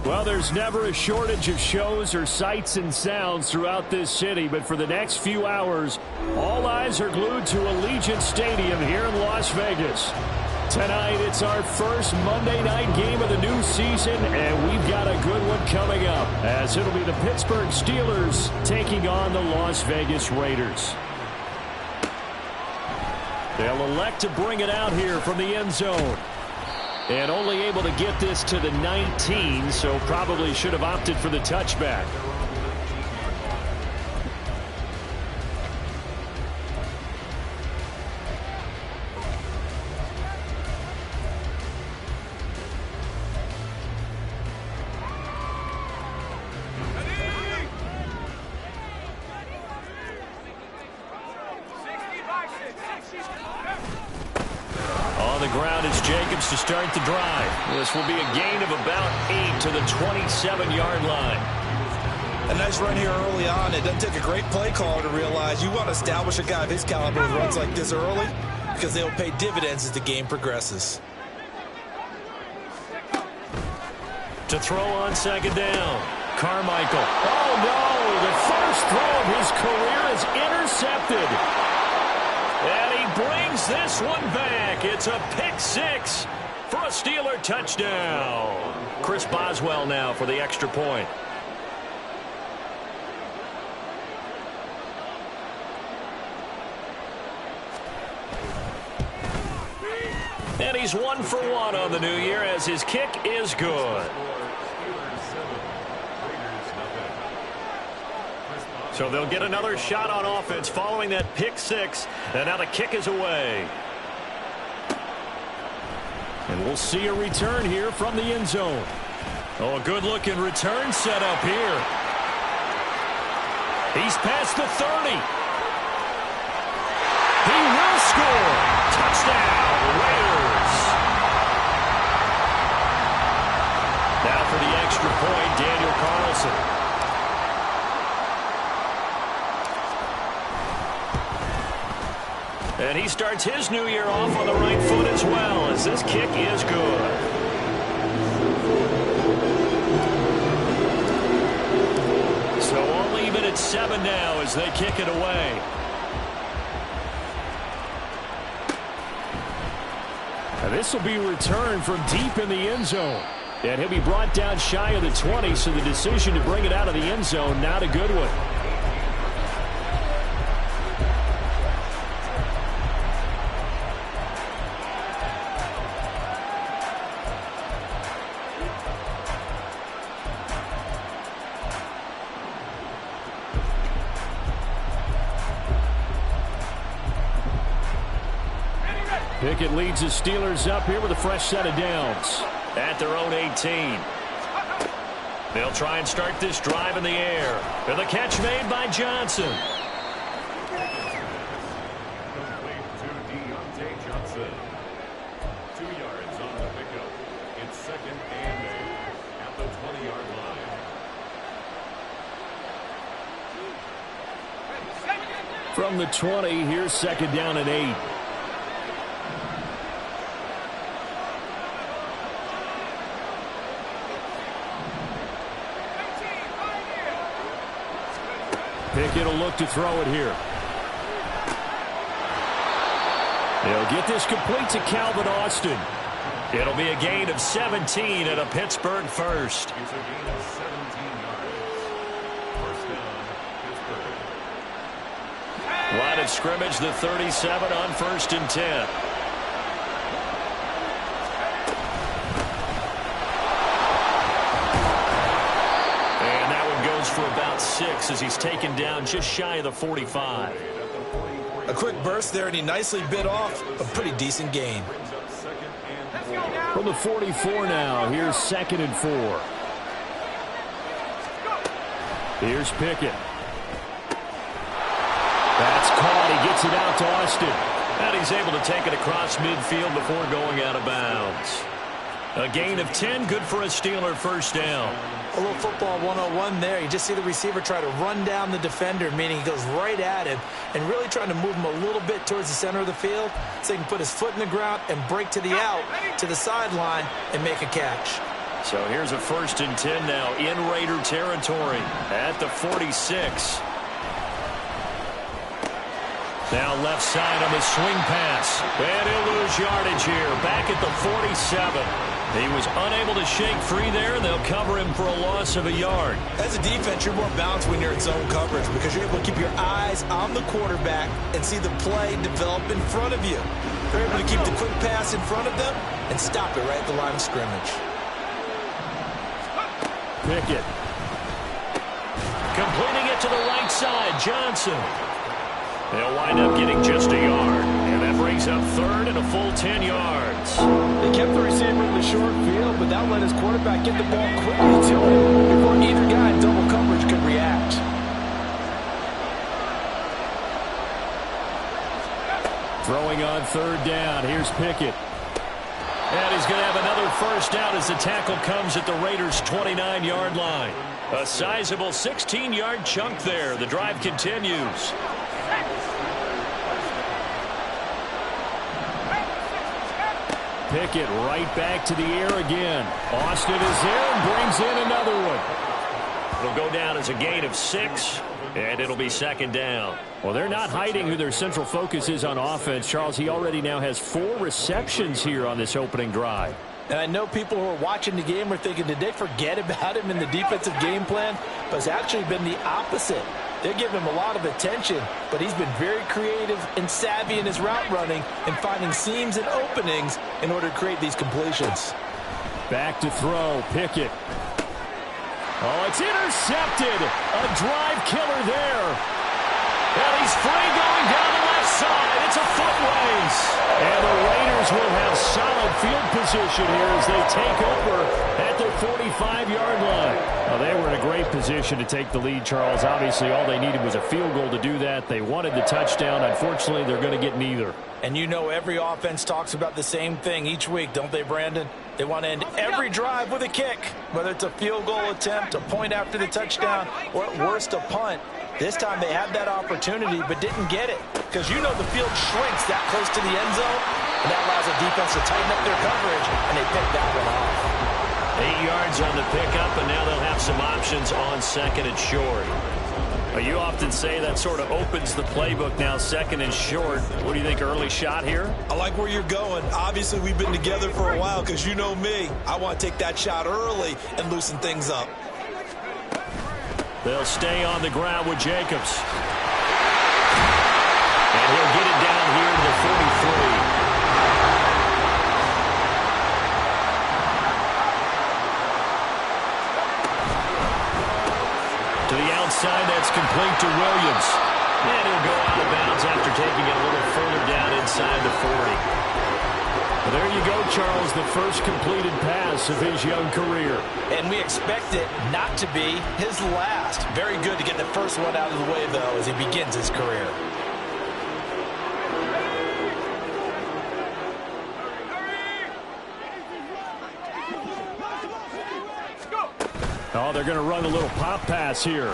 Well, there's never a shortage of shows or sights and sounds throughout this city, but for the next few hours, all eyes are glued to Allegiant Stadium here in Las Vegas. Tonight, it's our first Monday night game of the new season, and we've got a good one coming up, as it'll be the Pittsburgh Steelers taking on the Las Vegas Raiders. They'll elect to bring it out here from the end zone. And only able to get this to the 19, so probably should have opted for the touchback. To start the drive. This will be a gain of about 8 to the 27-yard line. A nice run here early on. It doesn't take a great play caller to realize you want to establish a guy of his caliber who runs like this early, because they'll pay dividends as the game progresses. To throw on second down, Carmichael. Oh no, the first throw of his career is intercepted. And he brings this one back. It's a pick six for a Steeler touchdown. Chris Boswell now for the extra point. And he's 1 for 1 on the new year as his kick is good. So they'll get another shot on offense following that pick six. And now the kick is away. And we'll see a return here from the end zone. Oh, a good-looking return set up here. He's past the 30. He will score. Touchdown, Raiders. Now for the extra point, Daniel Carlson. And he starts his new year off on the right foot as well, as this kick is good. So only even at 7 now as they kick it away. And this will be returned from deep in the end zone. And he'll be brought down shy of the 20, so the decision to bring it out of the end zone, not a good one. Pickett leads the Steelers up here with a fresh set of downs at their own 18. They'll try and start this drive in the air. And the catch made by Johnson. Complete to Deontay Johnson. 2 yards on the pickup. It's 2nd and 8 at the 20-yard line. From the 20, here's 2nd down and 8. Pickett will look to throw it here. He'll get this complete to Calvin Austin. It'll be a gain of 17 and a Pittsburgh first. It's a gain of 17 yards. First down, Pittsburgh. Line of scrimmage, the 37 on 1st and 10. For about 6 as he's taken down just shy of the 45. A quick burst there, and he nicely bit off a pretty decent gain. From the 44 now, here's 2nd and 4. Here's Pickett. That's caught. He gets it out to Austin. And he's able to take it across midfield before going out of bounds. A gain of 10, good for a Steeler first down. A little football 101 there. You just see the receiver try to run down the defender, meaning he goes right at him and really trying to move him a little bit towards the center of the field so he can put his foot in the ground and break to the out, to the sideline, and make a catch. So here's a 1st and 10 now in Raider territory at the 46. Now left side on the swing pass. And he'll lose yardage here. Back at the 47. He was unable to shake free there, and they'll cover him for a loss of a yard. As a defense, you're more balanced when you're in zone coverage because you're able to keep your eyes on the quarterback and see the play develop in front of you. They're able to keep the quick pass in front of them and stop it right at the line of scrimmage. Pickett. Completing it to the right side, Johnson. They'll wind up getting just a yard. And that brings up 3rd and a full 10 yards. They kept the receiver in the short field, but that let his quarterback get the ball quickly to him before either guy in double coverage could react. Throwing on 3rd down. Here's Pickett. And he's going to have another 1st down as the tackle comes at the Raiders' 29-yard line. A sizable 16-yard chunk there. The drive continues. Pickett right back to the air again. Austin is there and brings in another one. It'll go down as a gain of 6, and it'll be 2nd down. Well, they're not hiding who their central focus is on offense. Charles, he already now has 4 receptions here on this opening drive. And I know people who are watching the game are thinking, did they forget about him in the defensive game plan? But it's actually been the opposite. They're giving him a lot of attention, but he's been very creative and savvy in his route running and finding seams and openings in order to create these completions. Back to throw, Pickett. Oh, it's intercepted. A drive killer there. And he's free going down the left side. It's a foot race. And the Raiders will have solid field position here as they take over at their 45-yard line. Well, they were in a great position to take the lead, Charles. Obviously, all they needed was a field goal to do that. They wanted the touchdown. Unfortunately, they're going to get neither. And you know every offense talks about the same thing each week, don't they, Brandon? They want to end every drive with a kick, whether it's a field goal attempt, a point after the touchdown, or at worst a punt. This time they had that opportunity but didn't get it because you know the field shrinks that close to the end zone, and that allows the defense to tighten up their coverage, and they picked that one off. 8 yards on the pickup, and now they'll have some options on 2nd and short. You often say that sort of opens the playbook now, 2nd and short. What do you think, early shot here? I like where you're going. Obviously, we've been together for a while because you know me. I want to take that shot early and loosen things up. They'll stay on the ground with Jacobs. And he'll get it down here to the 43. To the outside, that's complete to Williams. And he'll go out of bounds after taking it a little further down inside the 40. Well, there you go, Charles, the first completed pass of his young career. And we expect it not to be his last. Very good to get the first one out of the way, though, as he begins his career. Oh, they're going to run a little pop pass here.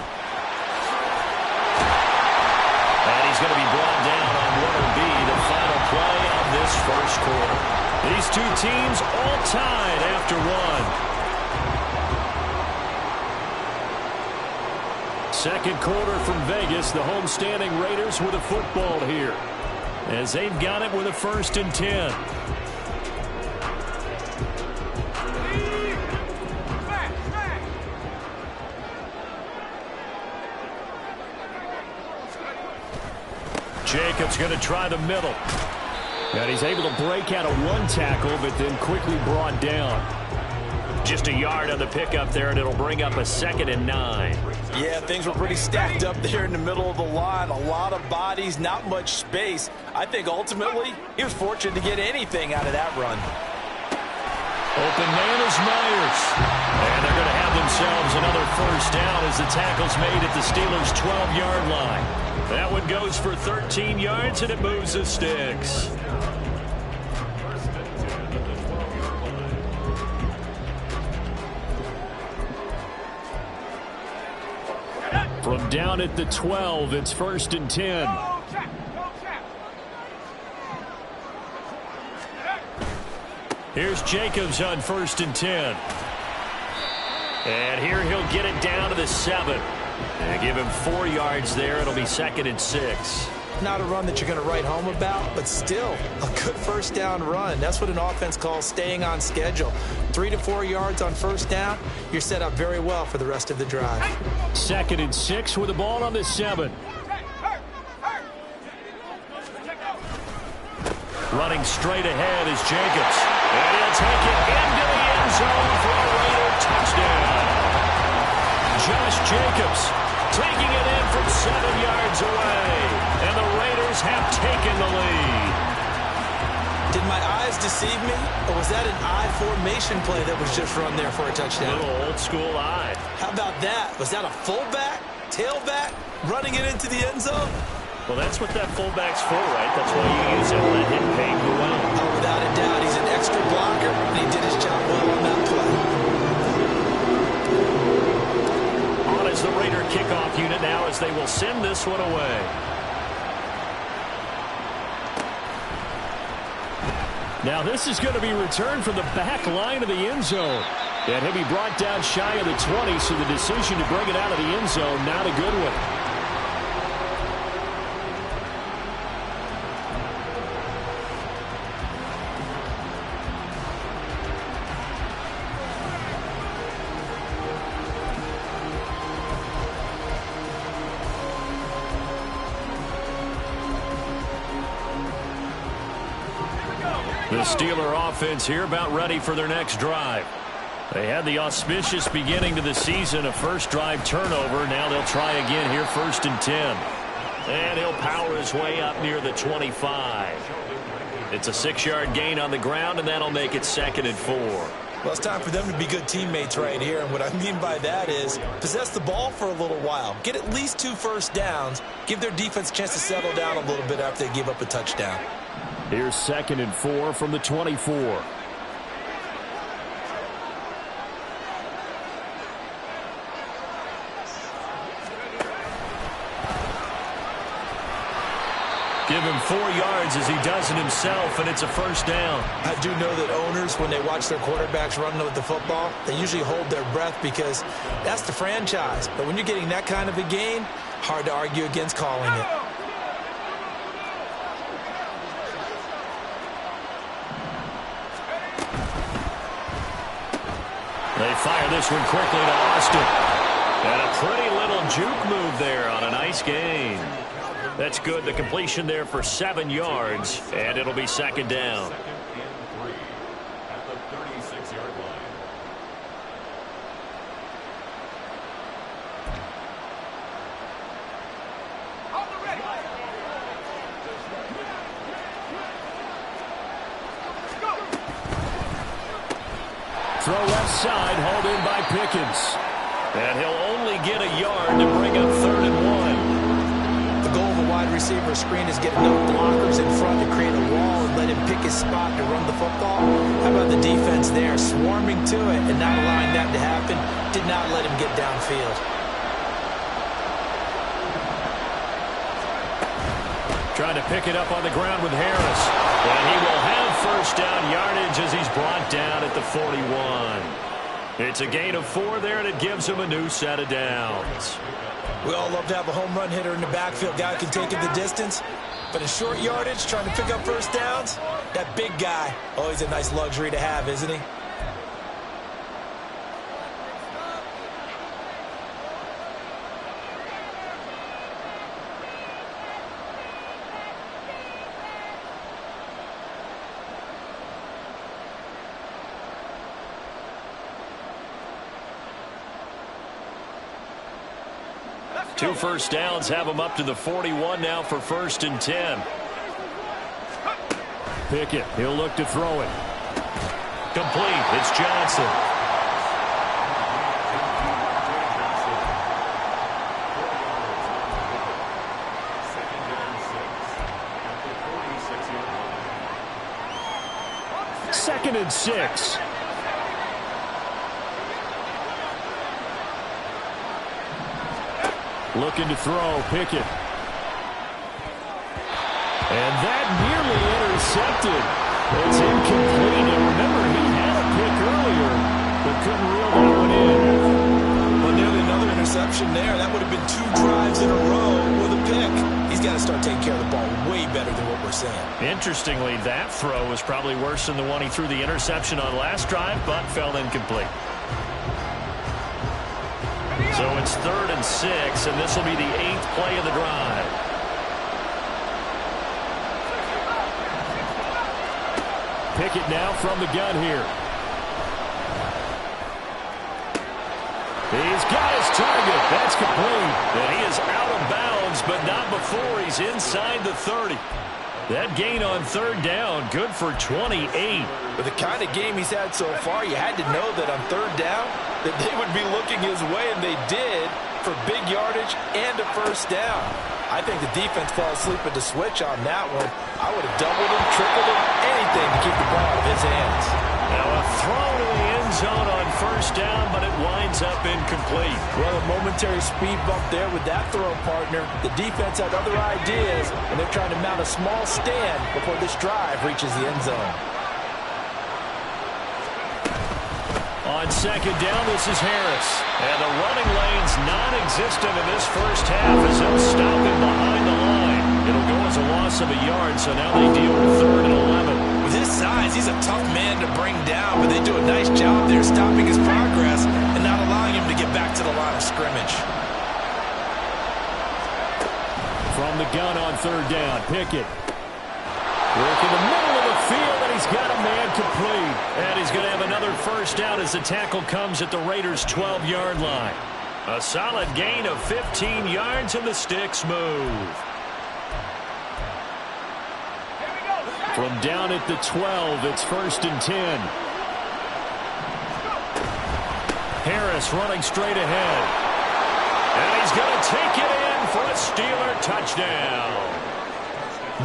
And he's going to be brought down on what will be the final play of this first quarter. These two teams all tied after one. Second quarter from Vegas, the homestanding Raiders with a football here, as they've got it with a 1st and 10. Jacobs going to try the middle. And he's able to break out of one tackle, but then quickly brought down. Just a yard on the pickup there, and it'll bring up a 2nd and 9. Yeah, things were pretty stacked up there in the middle of the line. A lot of bodies, not much space. I think ultimately he was fortunate to get anything out of that run. Open man is Myers. And they're going to have themselves another 1st down as the tackle's made at the Steelers' 12-yard line. That one goes for 13 yards, and it moves the sticks. From down at the 12, it's 1st and 10. Here's Jacobs on 1st and 10. And here he'll get it down to the 7. And give him 4 yards there. It'll be 2nd and 6. Not a run that you're going to write home about, but still a good first down run. That's what an offense calls staying on schedule. 3 to 4 yards on first down, you're set up very well for the rest of the drive. 2nd and 6 with the ball on the 7. Running straight ahead is Jacobs. And he'll take it into the end zone for a Raider touchdown. Josh Jacobs taking it in from 7 yards away. And the Raiders have taken the lead. Did my eyes deceive me? Or was that an I formation play that was just run there for a touchdown? A little old school eye. How about that? Was that a fullback, tailback, running it into the end zone? Well, that's what that fullback's for, right? That's why you use it. Let him pave the way. Oh, without a doubt. He's an extra blocker, and he did his job well on that play. On is the Raider kickoff unit now as they will send this one away. Now this is going to be returned from the back line of the end zone. And he'll be brought down shy of the 20, so the decision to bring it out of the end zone, not a good one. The Steeler offense here about ready for their next drive. They had the auspicious beginning to the season, a first drive turnover. Now they'll try again here, 1st and 10. And he'll power his way up near the 25. It's a 6-yard gain on the ground, and that'll make it 2nd and 4. Well, it's time for them to be good teammates right here. And what I mean by that is possess the ball for a little while. Get at least 2 first downs. Give their defense a chance to settle down a little bit after they give up a touchdown. Here's 2nd and 4 from the 24. Give him 4 yards as he does it himself, and it's a first down. I do know that owners, when they watch their quarterbacks running with the football, they usually hold their breath because that's the franchise. But when you're getting that kind of a gain, hard to argue against calling it. They fire this one quickly to Austin. And a pretty little juke move there on a nice gain. That's good. The completion there for 7 yards, and it'll be 2nd down. At the 36-yard line. Throw left side, hauled in by Pickens. And he'll only get a yard to bring up 3rd and 1. The goal of a wide receiver screen is get enough blockers in front to create a wall and let him pick his spot to run the football. How about the defense there, swarming to it and not allowing that to happen? Did not let him get downfield. Trying to pick it up on the ground with Harris. And he will have first down yardage as he's brought down at the 41. It's a gain of 4 there, and it gives him a new set of downs. We all love to have a home run hitter in the backfield. Guy can take it the distance. But in short yardage, trying to pick up first downs, that big guy, always a nice luxury to have, isn't he? Two first downs have him up to the 41 now for 1st and 10. Pickett, he'll look to throw it. Complete. It's Johnson. Second and 6. Looking to throw, Pickett. And that nearly intercepted. It's incomplete. And remember, he had a pick earlier, but couldn't reel that one in. Interestingly, that throw was probably worse than the one he threw the interception on last drive, but fell incomplete. So it's 3rd and 6, and this will be the 8th play of the drive. Pickett now from the gun here. He's got his target. That's complete. And he is out of bounds, but not before he's inside the 30. That gain on 3rd down, good for 28. With the kind of game he's had so far, you had to know that on 3rd down that they would be looking his way, and they did, for big yardage and a 1st down. I think the defense fell asleep at the switch on that one. I would have doubled him, tripled him, anything to keep the ball out of his hands. Now a throw to the end zone on 1st down, but it winds up incomplete. Well, a momentary speed bump there with that throw, partner. The defense had other ideas, and they're trying to mount a small stand before this drive reaches the end zone. On 2nd down, this is Harris. And the running lane's non-existent in this first half as he'll stop him behind the line. It'll go as a loss of a yard, so now they deal with 3rd and 11. With his size, he's a tough man to bring down, but they do a nice job there stopping his progress and not allowing him to get back to the line of scrimmage. From the gun on 3rd down, Pickett. Work in the middle of the field, and he's got a man complete. And he's going to have another 1st down as the tackle comes at the Raiders' 12-yard line. A solid gain of 15 yards, and the sticks move. From down at the 12, it's 1st and 10. Harris running straight ahead. And he's going to take it in for a Steeler touchdown.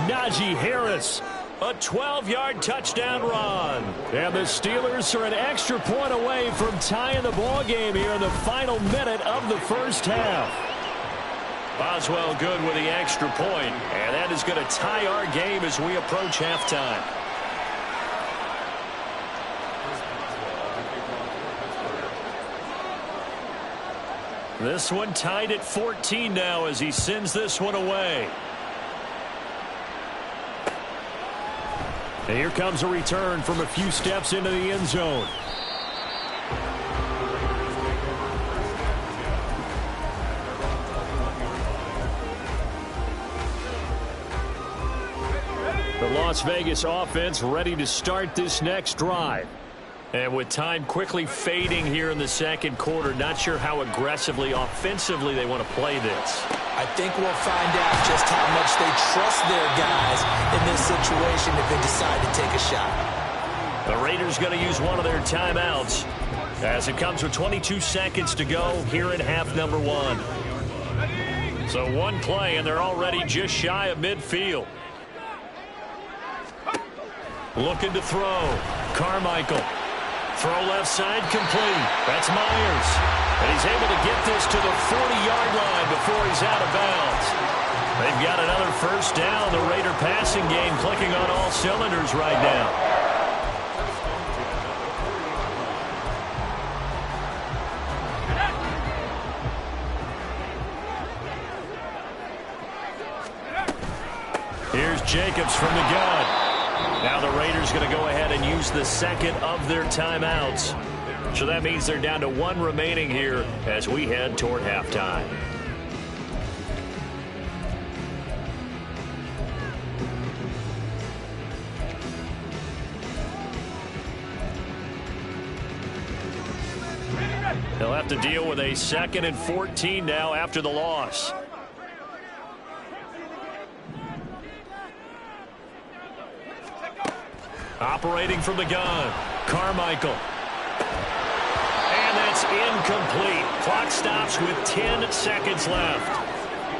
Najee Harris, a 12-yard touchdown run. And the Steelers are an extra point away from tying the ball game here in the final minute of the first half. Boswell good with the extra point, and that is going to tie our game as we approach halftime. This one tied at 14 now as he sends this one away. And here comes a return from a few steps into the end zone. The Las Vegas offense ready to start this next drive. And with time quickly fading here in the 2nd quarter, not sure how aggressively, offensively they want to play this. I think we'll find out just how much they trust their guys in this situation if they decide to take a shot. The Raiders going to use one of their timeouts as it comes with 22 seconds to go here in half number 1. So one play, and they're already just shy of midfield. Looking to throw. Carmichael. Throw left side complete. That's Myers. And he's able to get this to the 40-yard line before he's out of bounds. They've got another 1st down. The Raider passing game clicking on all cylinders right now. Here's Jacobs from the gun. Now the Raiders going to go ahead and use the 2nd of their timeouts. So that means they're down to 1 remaining here as we head toward halftime. They'll have to deal with a 2nd and 14 now after the loss. Operating from the gun, Carmichael. And that's incomplete. Clock stops with 10 seconds left.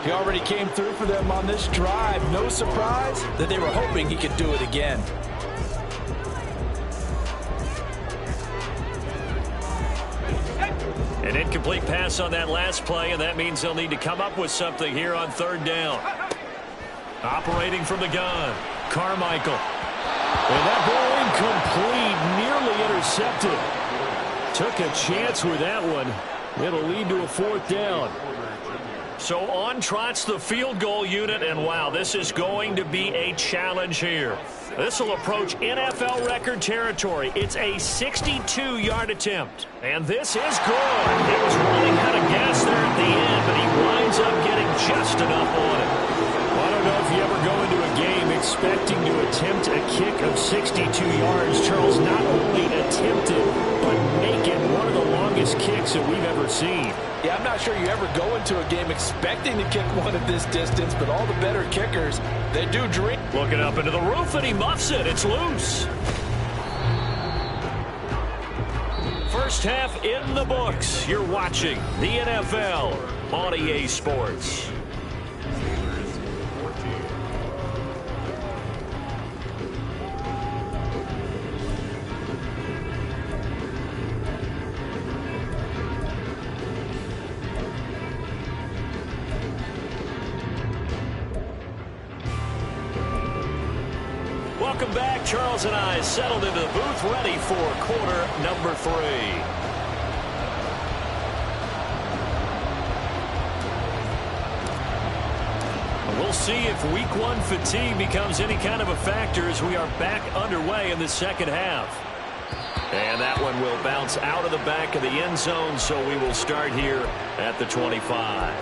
He already came through for them on this drive. No surprise that they were hoping he could do it again. An incomplete pass on that last play, and that means they'll need to come up with something here on 3rd down. Operating from the gun, Carmichael. And that ball incomplete, nearly intercepted. Took a chance with that one. It'll lead to a 4th down. So on trots the field goal unit, and wow, this is going to be a challenge here. This will approach NFL record territory. It's a 62-yard attempt. And this is good. He was running out of gas there at the end, but he winds up getting just enough on it. Well, I don't know if you ever go into a game expecting to attempt a kick of 62 yards. Charles, not only attempt it, but make it one of the longest kicks that we've ever seen. Yeah, I'm not sure you ever go into a game expecting to kick one at this distance, but all the better kickers, they do dream. Looking up into the roof, and he muffs it. It's loose. First half in the books. You're watching the NFL on EA Sports. Welcome back. Charles and I settled into the booth, ready for quarter number 3. We'll see if week 1 fatigue becomes any kind of a factor as we are back underway in the second half. And that one will bounce out of the back of the end zone, so we will start here at the 25.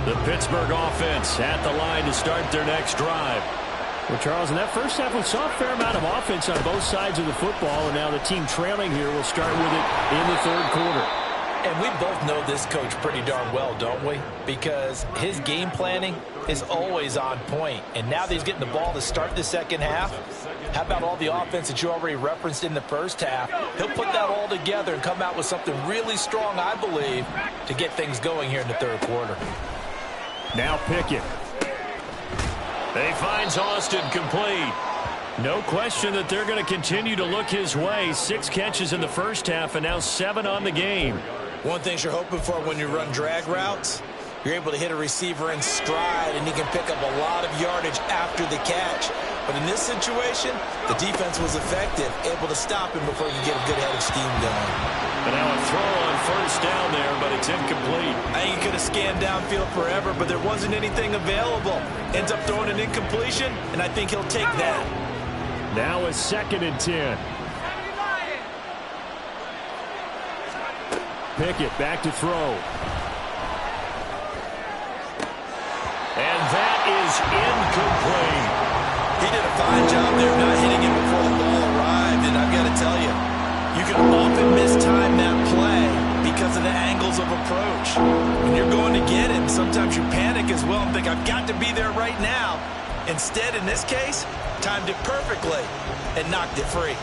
The Pittsburgh offense at the line to start their next drive. Well, Charles, in that first half, we saw a fair amount of offense on both sides of the football, and now the team trailing here will start with it in the third quarter. And we both know this coach pretty darn well, don't we? Because his game planning is always on point. And now that he's getting the ball to start the second half, how about all the offense that you already referenced in the first half? He'll put that all together and come out with something really strong, I believe, to get things going here in the third quarter. Now Pickett. He finds Austin complete. No question that they're going to continue to look his way. 6 catches in the first half and now 7 on the game. One thing you're hoping for when you run drag routes, you're able to hit a receiver in stride and he can pick up a lot of yardage after the catch. But in this situation, the defense was effective, able to stop him before you get a good head of steam going. And now a throw on first down there, but it's incomplete. I think he could have scanned downfield forever, but there wasn't anything available. Ends up throwing an incompletion, and I think he'll take that. Now a 2nd and 10. Pickett back to throw. And that is incomplete. He did a fine job there not hitting him before the ball arrived, and I've got to tell you, you can often mistime that play because of the angles of approach. When you're going to get him, sometimes you panic as well and think, I've got to be there right now. Instead, in this case, timed it perfectly and knocked it free.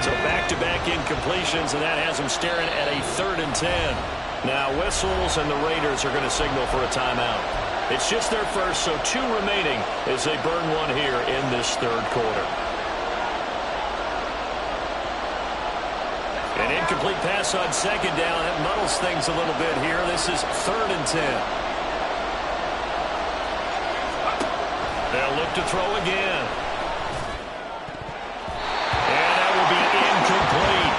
So back-to-back incompletions, and that has him staring at a 3rd and 10. Now whistles, and the Raiders are going to signal for a timeout. It's just their first, so 2 remaining as they burn one here in this third quarter. An incomplete pass on 2nd down. That muddles things a little bit here. This is 3rd and 10. They'll look to throw again. And that will be incomplete.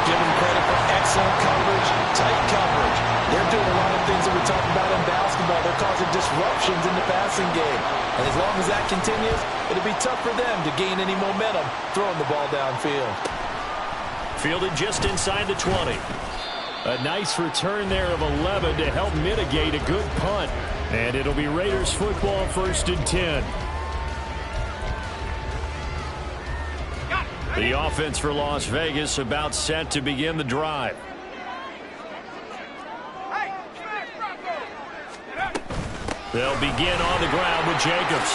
Give them credit for excellent coverage, tight coverage. They're doing a lot of things that we talk about in basketball. They're causing disruptions in the passing game. And as long as that continues, it'll be tough for them to gain any momentum throwing the ball downfield. Fielded just inside the 20. A nice return there of 11 to help mitigate a good punt. And it'll be Raiders football, 1st and 10. The offense for Las Vegas about set to begin the drive. They'll begin on the ground with Jacobs.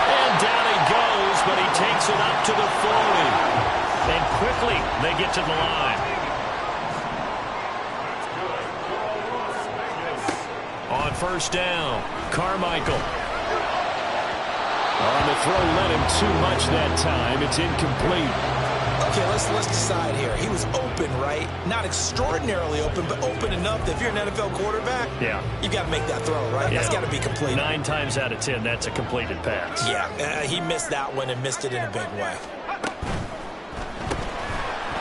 And down he goes, but he takes it up to the 40. And quickly they get to the line. On first down, Carmichael. On the throw, led him too much that time. It's incomplete. Okay, let's decide here. He was open, right? Not extraordinarily open, but open enough that if you're an NFL quarterback, yeah, you got to make that throw, right? Yeah. That's got to be completed. 9 times out of 10, that's a completed pass. Yeah, he missed that one and missed it in a big way.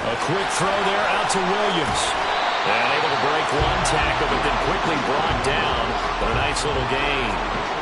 A quick throw there out to Williams. And able to break one tackle, but then quickly brought down. But a nice little gain.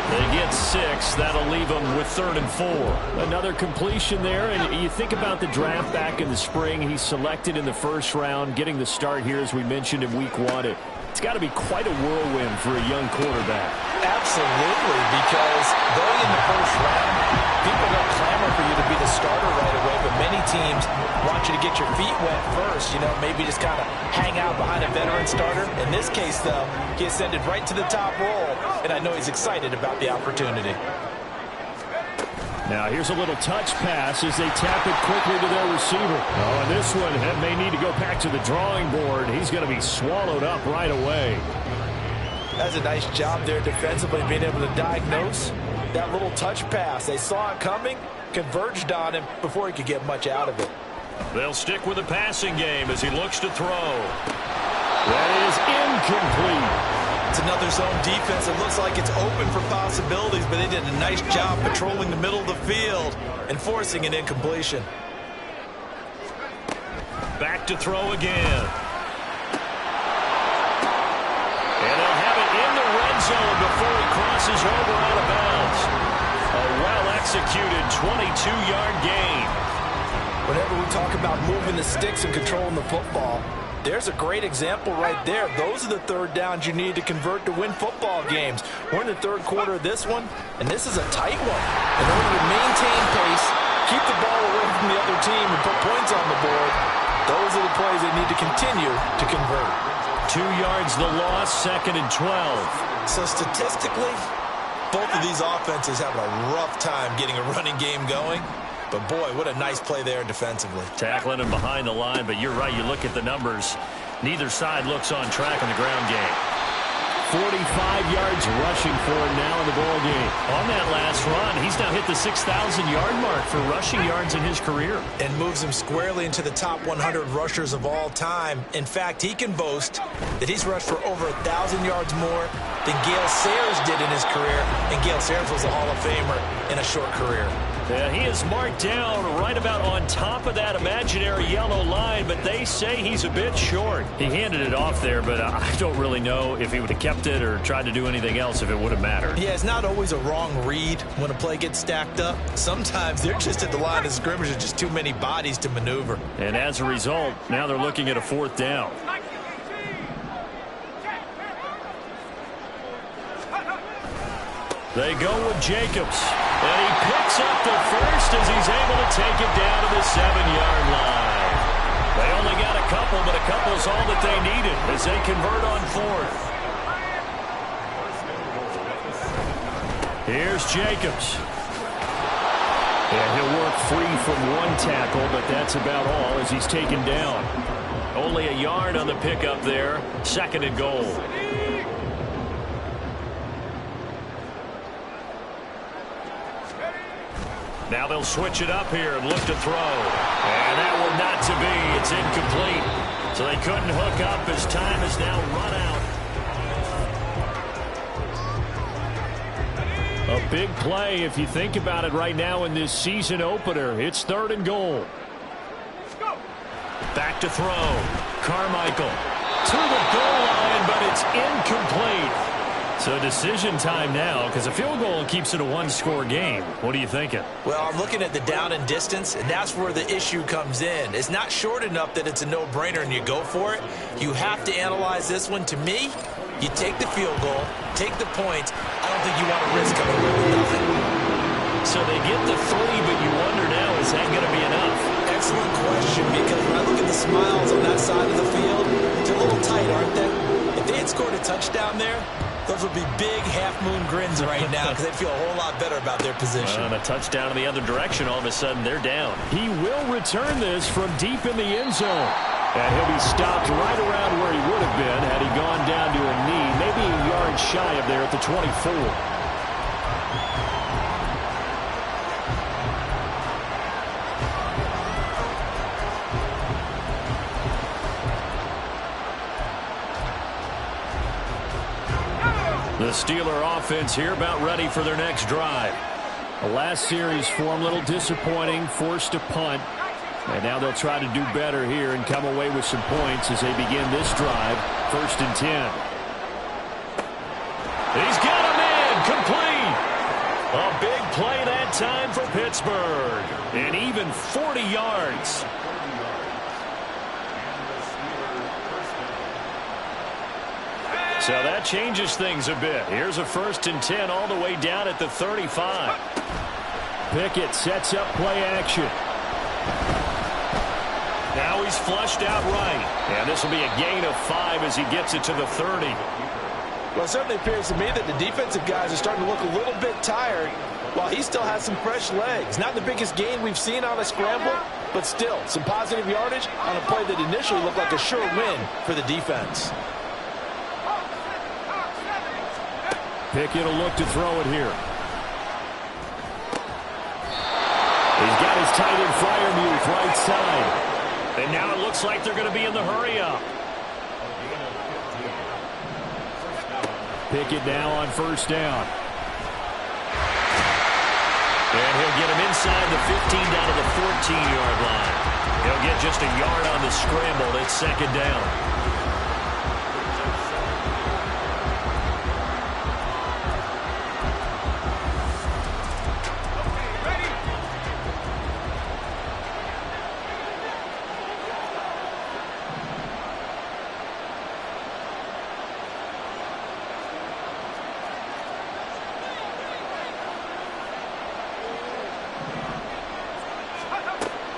They get 6. That'll leave them with 3rd and 4. Another completion there. And you think about the draft back in the spring. He's selected in the first round, getting the start here, as we mentioned, in week 1. It's got to be quite a whirlwind for a young quarterback. Absolutely, because going in the first round, people don't clamor for you to be the starter right away, but many teams want you to get your feet wet first, maybe just kind of hang out behind a veteran starter. In this case, though, he ascended right to the top role, and I know he's excited about the opportunity. Now here's a little touch pass as they tap it quickly to their receiver. Oh, and this one may need to go back to the drawing board. He's going to be swallowed up right away. That's a nice job there defensively, being able to diagnose that little touch pass. They saw it coming, converged on him before he could get much out of it. They'll stick with the passing game as he looks to throw. That is incomplete. It's another zone defense. It looks like it's open for possibilities, but they did a nice job patrolling the middle of the field and forcing an incompletion. Back to throw again. And they'll have it in the red zone before he crosses over out of bounds. A well-executed 22-yard gain. Whenever we talk about moving the sticks and controlling the football, there's a great example right there. Those are the third downs you need to convert to win football games. We're in the third quarter of this one, and this is a tight one. In order to maintain pace, keep the ball away from the other team, and put points on the board, those are the plays they need to continue to convert. 2 yards the loss, 2nd and 12. So statistically, both of these offenses have a rough time getting a running game going. But, boy, what a nice play there defensively. Tackling him behind the line, but you're right. You look at the numbers. Neither side looks on track in the ground game. 45 yards rushing for him now in the ball game. On that last run, he's now hit the 6,000-yard mark for rushing yards in his career. And moves him squarely into the top 100 rushers of all time. In fact, he can boast that he's rushed for over 1,000 yards more than Gale Sayers did in his career. And Gale Sayers was a Hall of Famer in a short career. Yeah, he is marked down right about on top of that imaginary yellow line, but they say he's a bit short. He handed it off there, but I don't really know if he would have kept it or tried to do anything else if it would have mattered. Yeah, it's not always a wrong read when a play gets stacked up. Sometimes they're just at the line of scrimmage. There's just too many bodies to maneuver. And as a result, now they're looking at a 4th down. They go with Jacobs, and he picks up the first as he's able to take it down to the 7-yard line. They only got a couple, but a couple's all that they needed as they convert on 4th. Here's Jacobs. And he'll work free from one tackle, but that's about all as he's taken down. Only a yard on the pickup there, 2nd and goal. Now they'll switch it up here and look to throw. And that will not to be. It's incomplete. So they couldn't hook up as time has now run out. A big play if you think about it right now in this season opener. It's 3rd and goal. Back to throw. Carmichael to the goal line, but it's incomplete. So decision time now, because a field goal keeps it a 1-score game. What are you thinking? Well, I'm looking at the down and distance, and that's where the issue comes in. It's not short enough that it's a no-brainer and you go for it. You have to analyze this one. To me, you take the field goal, take the points. I don't think you want to risk coming away with nothing. So they get the 3, but you wonder now, is that going to be enough? Excellent question, because when I look at the smiles on that side of the field, they're a little tight, aren't they? If they had scored a touchdown there, those would be big half-moon grins right now because they feel a whole lot better about their position. And a touchdown in the other direction, all of a sudden they're down. He will return this from deep in the end zone. And he'll be stopped right around where he would have been had he gone down to a knee, maybe a yard shy of there at the 24. The Steeler offense here about ready for their next drive. The last series for them, a little disappointing, forced to punt. And now they'll try to do better here and come away with some points as they begin this drive. 1st and 10. He's got him in, complete. A big play that time for Pittsburgh. And even 40 yards. So that changes things a bit. Here's a 1st and 10 all the way down at the 35. Pickett sets up play action. Now he's flushed out right. And this will be a gain of 5 as he gets it to the 30. Well, it certainly appears to me that the defensive guys are starting to look a little bit tired while he still has some fresh legs. Not the biggest gain we've seen on a scramble, but still some positive yardage on a play that initially looked like a sure win for the defense. Pickett will look to throw it here. He's got his tight end Freiermuth right side. And now it looks like they're going to be in the hurry-up. Pickett now on 1st down. And he'll get him inside the 15 down to the 14-yard line. He'll get just a yard on the scramble. It's 2nd down.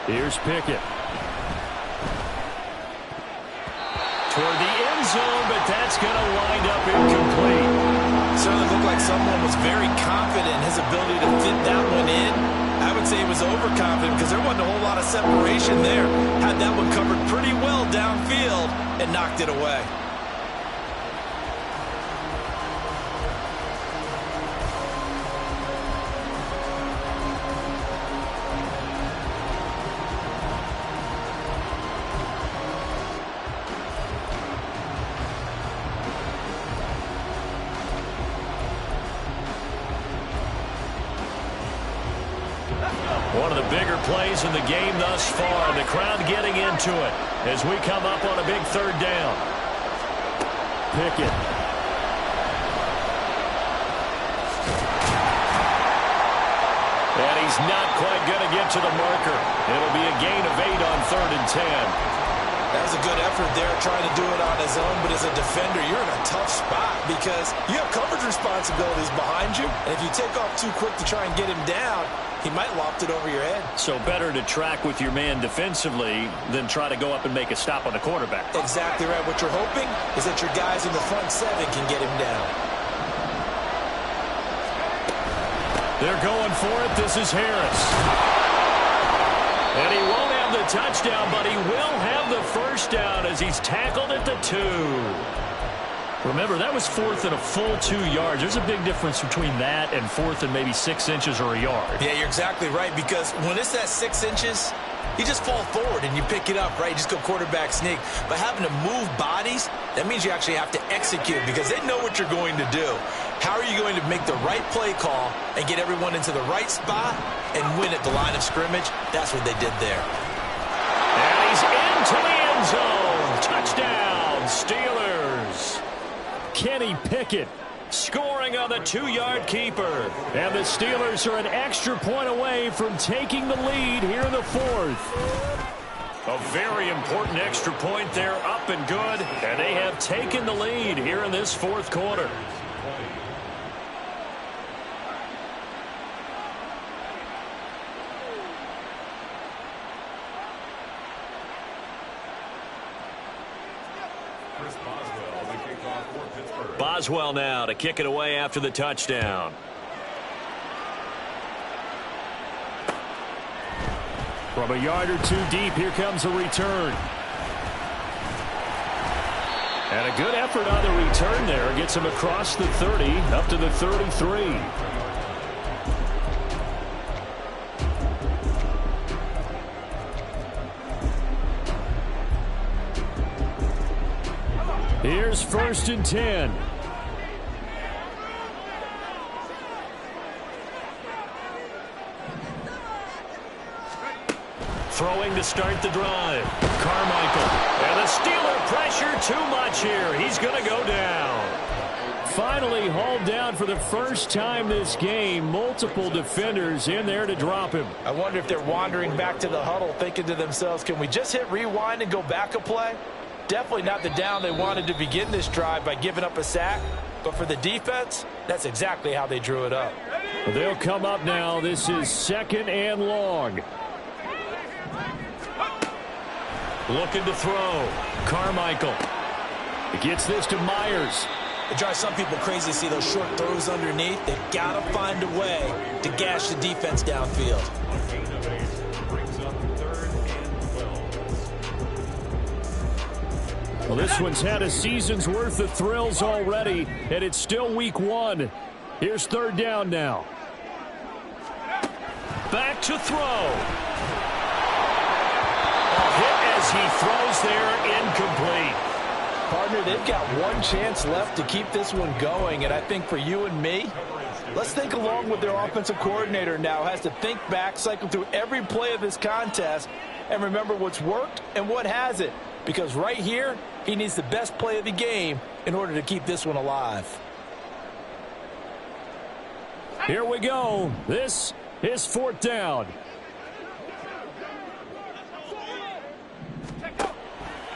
Here's Pickett. Toward the end zone, but that's going to wind up incomplete. Certainly looked like someone was very confident in his ability to fit that one in. I would say he was overconfident because there wasn't a whole lot of separation there. Had that one covered pretty well downfield and knocked it away. One of the bigger plays in the game thus far. The crowd getting into it as we come up on a big 3rd down. Pickett. And he's not quite going to get to the marker. It'll be a gain of 8 on 3rd and 10. That was a good effort there trying to do it on his own, but as a defender, you're in a tough spot because you have coverage responsibilities behind you, and if you take off too quick to try and get him down, he might loft it over your head. So better to track with your man defensively than try to go up and make a stop on the quarterback. Exactly right. What you're hoping is that your guys in the front 7 can get him down. They're going for it. This is Harris. And he won't have the touchdown, but he will have the 1st down as he's tackled at the 2. Remember, that was 4th and a full 2 yards. There's a big difference between that and 4th and maybe 6 inches or a yard. Yeah, you're exactly right, because when it's that 6 inches, you just fall forward and you pick it up, right? You just go quarterback sneak. But having to move bodies, that means you actually have to execute because they know what you're going to do. How are you going to make the right play call and get everyone into the right spot and win at the line of scrimmage? That's what they did there. And he's into the end zone. Touchdown, Steelers. Kenny Pickett scoring on the 2-yard keeper. And the Steelers are an extra point away from taking the lead here in the 4th. A very important extra point there, up and good. And they have taken the lead here in this 4th quarter. Boswell now to kick it away after the touchdown. From a yard or 2 deep, here comes a return. And a good effort on the return there. Gets him across the 30, up to the 33. Here's 1st and 10. throwing to start the drive. Carmichael. And the Steeler pressure too much here. He's going to go down. Finally hauled down for the first time this game. Multiple defenders in there to drop him. I wonder if they're wandering back to the huddle thinking to themselves, can we just hit rewind and go back a play? Definitely not the down they wanted to begin this drive by giving up a sack. But for the defense, that's exactly how they drew it up. They'll come up now. This is 2nd and long. Looking to throw. Carmichael. He gets this to Myers. It drives some people crazy to see those short throws underneath. They've got to find a way to gash the defense downfield. Well, this one's had a season's worth of thrills already, and it's still week 1. Here's 3rd down now. Back to throw. A hit as he throws there, incomplete. Partner, they've got one chance left to keep this one going, and I think for you and me, let's think along with their offensive coordinator now. Has to think back, cycle through every play of this contest, and remember what's worked and what hasn't. Because right here, he needs the best play of the game in order to keep this one alive. Here we go. This is 4th down.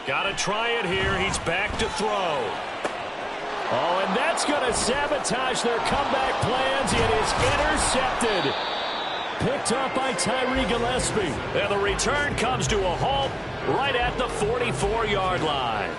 Got to try it here. He's back to throw. Oh, and that's going to sabotage their comeback plans. It is intercepted. Picked up by Tyree Gillespie. And the return comes to a halt right at the 44-yard line.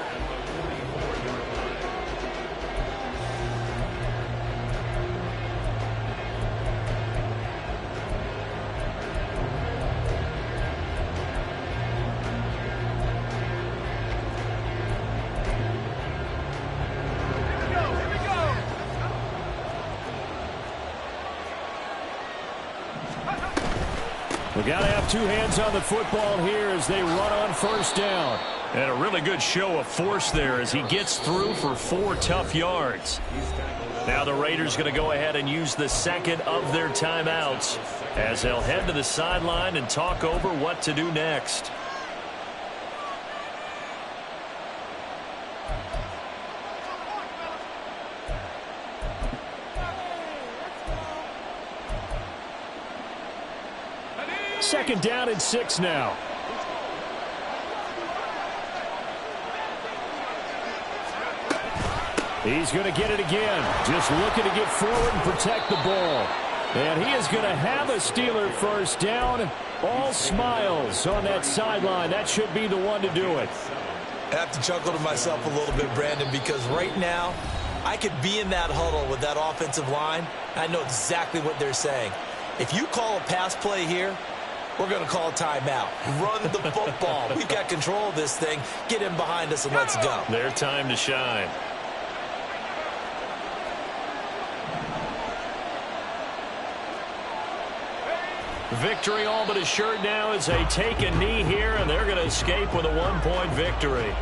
We got to have 2 hands on the football here as they run on 1st down. And a really good show of force there as he gets through for 4 tough yards. Now the Raiders going to go ahead and use the 2nd of their timeouts as they'll head to the sideline and talk over what to do next. Second down and 6 now. He's going to get it again. Just looking to get forward and protect the ball. And he is going to have a Steeler 1st down. All smiles on that sideline. That should be the one to do it. I have to chuckle to myself a little bit, Brandon, because right now I could be in that huddle with that offensive line. I know exactly what they're saying. If you call a pass play here, we're going to call a timeout. Run the football. We've got control of this thing. Get in behind us and let's go. Their time to shine. Victory all but assured now as they take a knee here, and they're going to escape with a 1-point victory.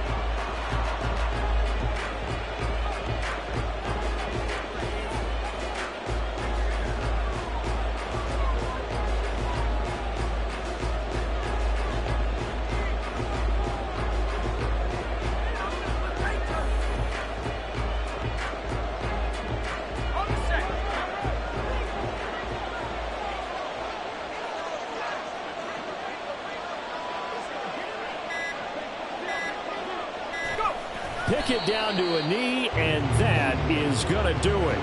Pick it down to a knee, and that is going to do it.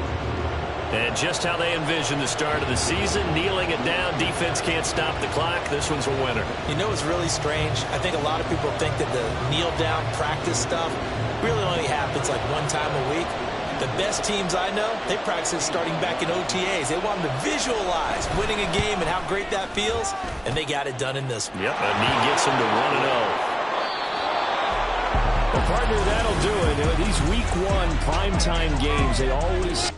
And just how they envision the start of the season, kneeling it down, defense can't stop the clock. This one's a winner. You know what's really strange? I think a lot of people think that the kneel-down practice stuff really only happens like one time a week. The best teams I know, they practice it starting back in OTAs. They want them to visualize winning a game and how great that feels, and they got it done in this one. Yep, a knee gets them to 1-0. Well, partner, that'll do it. These week 1 primetime games, they always